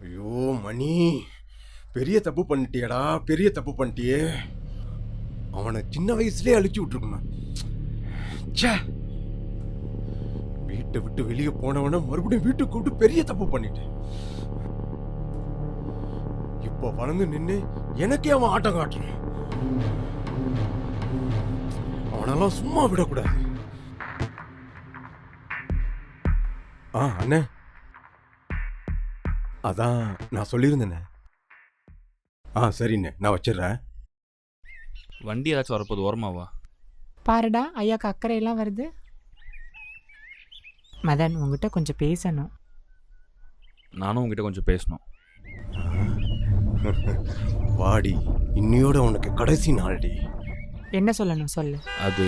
ஐயோ மணி, பெரிய தப்பு பண்ணிட்டியடா, பெரிய தப்பு பண்ணிட்டியே. அவனை சின்ன வயசுலயே அழிச்சு விட்டுருக்கணும். ச்சே, வீட்டை விட்டு வெளியே போனவன மறுபடியும் வீட்டுக்கு கூப்பிட்டு பெரிய தப்பு பண்ணிட்டேன். இப்போ வளர்ந்து நின்று எனக்கே அவன் ஆட்டம் காட்டுறான். அவனெல்லாம் சும்மா விடக்கூடாது. அண்ணே, அதான் நான் சொல்லியிருந்தேனே. சரிண்ணே, நான் வச்சிடுறேன். வண்டி ஏதாச்சும் வரப்போது, ஓரமாவா. பாருடா, ஐயாக்கு அக்கறையெல்லாம் வருது. மதன், உங்ககிட்ட கொஞ்சம் பேசணும். நானும் உங்ககிட்ட கொஞ்சம் பேசணும். வாடி, இன்னையோட உனக்கு கடைசி நாள்டி. என்ன சொல்லணும் சொல்லு. அது